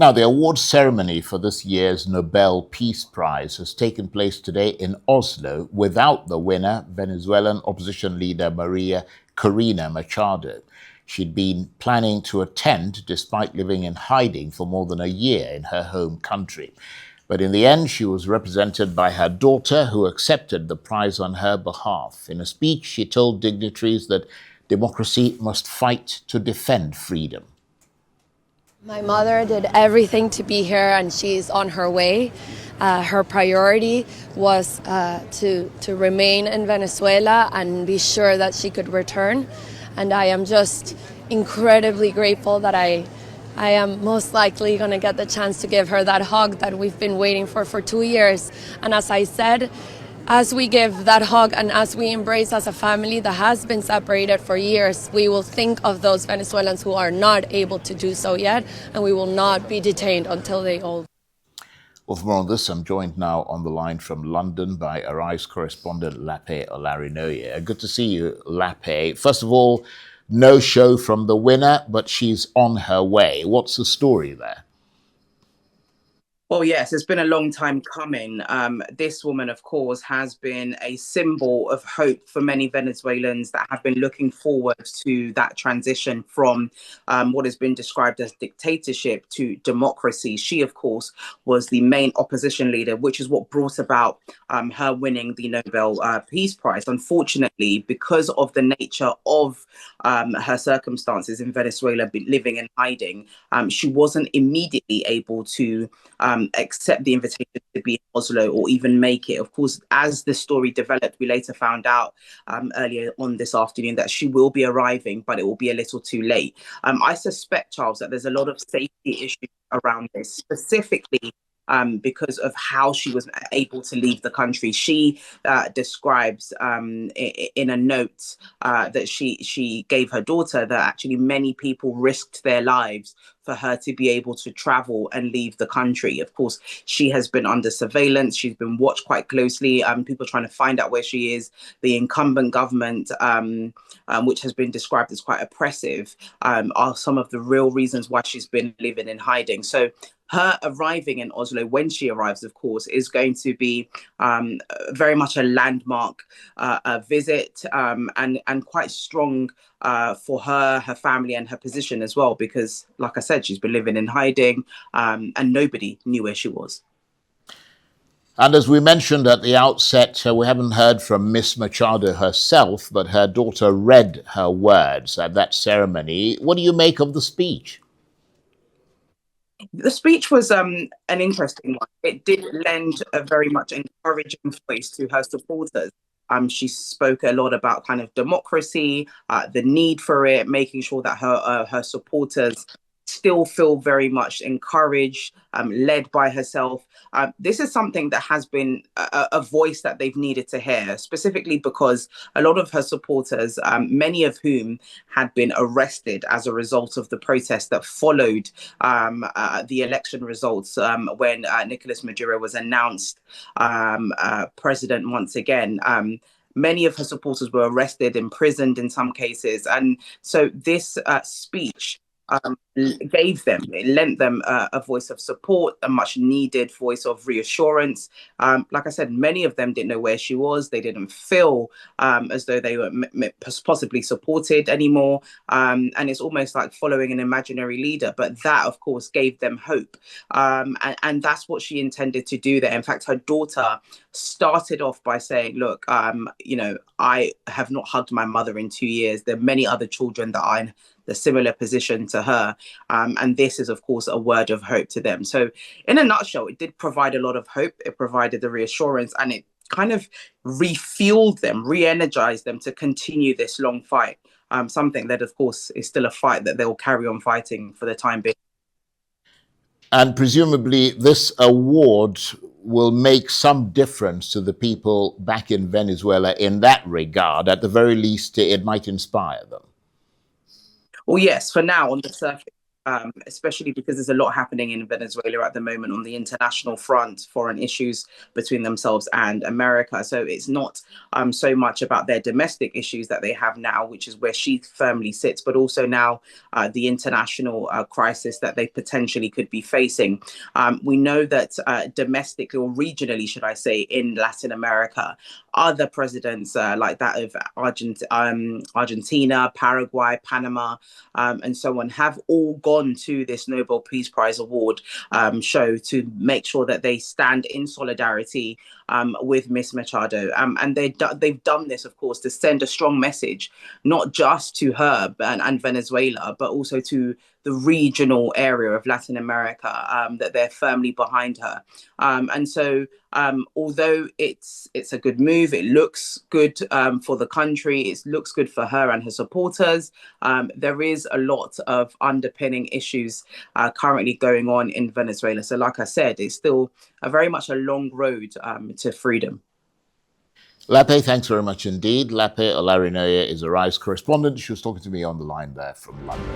Now, the awards ceremony for this year's Nobel Peace Prize has taken place today in Oslo without the winner, Venezuelan opposition leader Maria Corina Machado. She'd been planning to attend despite living in hiding for more than a year in her home country. But in the end, she was represented by her daughter, who accepted the prize on her behalf. In a speech, she told dignitaries that democracy must fight to defend freedom. My mother did everything to be here, and she's on her way. Her priority was to remain in Venezuela and be sure that she could return. And I am just incredibly grateful that I am most likely going to get the chance to give her that hug that we've been waiting for 2 years. And as I said, as we give that hug and as we embrace as a family that has been separated for years, we will think of those Venezuelans who are not able to do so yet, and we will not be detained until they all. Well, for more on this, I'm joined now on the line from London by Arise correspondent Lape Olarinoye. Good to see you, Lape. First of all, no show from the winner, but she's on her way. What's the story there? Well, yes, it's been a long time coming. This woman, of course, has been a symbol of hope for many Venezuelans that have been looking forward to that transition from what has been described as dictatorship to democracy. She, of course, was the main opposition leader, which is what brought about her winning the Nobel Peace Prize. Unfortunately, because of the nature of her circumstances in Venezuela, living in hiding, she wasn't immediately able to accept the invitation to be in Oslo or even make it. Of course, as the story developed, we later found out earlier on this afternoon that she will be arriving, but it will be a little too late. I suspect, Charles, that there's a lot of safety issues around this, specifically because of how she was able to leave the country. She describes in a note that she gave her daughter that actually many people risked their lives for her to be able to travel and leave the country. Of course, she has been under surveillance. She's been watched quite closely. People trying to find out where she is. The incumbent government, which has been described as quite oppressive, are some of the real reasons why she's been living in hiding. So her arriving in Oslo, when she arrives, of course, is going to be very much a landmark visit and quite strong for her family and her position as well, because, like I said, she's been living in hiding and nobody knew where she was. And as we mentioned at the outset, we haven't heard from Miss Machado herself, but her daughter read her words at that ceremony. What do you make of the speech? The speech was an interesting one. It did lend a very much encouraging voice to her supporters. She spoke a lot about kind of democracy, the need for it, making sure that her supporters still feel very much encouraged, led by herself. This is something that has been a voice that they've needed to hear, specifically because a lot of her supporters, many of whom had been arrested as a result of the protests that followed the election results when Nicolas Maduro was announced president once again. Many of her supporters were arrested, imprisoned in some cases. And so this speech it lent them a voice of support, a much needed voice of reassurance. Like I said, many of them didn't know where she was. They didn't feel as though they were possibly supported anymore. And it's almost like following an imaginary leader. But that, of course, gave them hope. And that's what she intended to do there. In fact, her daughter started off by saying, look, I have not hugged my mother in 2 years. There are many other children that are in the similar position to her. And this is, of course, a word of hope to them. So in a nutshell, it did provide a lot of hope. It provided the reassurance, and it kind of refueled them, re-energized them to continue this long fight. Something that, of course, is still a fight that they will carry on fighting for the time being. And presumably this award will make some difference to the people back in Venezuela in that regard. At the very least, it might inspire them. Well, yes, for now, on the surface, especially because there's a lot happening in Venezuela at the moment on the international front, foreign issues between themselves and America. So it's not so much about their domestic issues that they have now, which is where she firmly sits, but also now the international crisis that they potentially could be facing. We know that domestically, or regionally, should I say, in Latin America, other presidents like that of Argentina, Paraguay, Panama, and so on have all gone to this Nobel Peace Prize award show to make sure that they stand in solidarity with Miss Machado. And they've done this, of course, to send a strong message, not just to her and Venezuela, but also to the regional area of Latin America, that they're firmly behind her. And so although it's a good move, it looks good for the country, it looks good for her and her supporters, there is a lot of underpinning issues currently going on in Venezuela. So like I said, it's still very much a long road to freedom. Lape, thanks very much indeed. Lape Olarinoye is Arise correspondent. She was talking to me on the line there from London.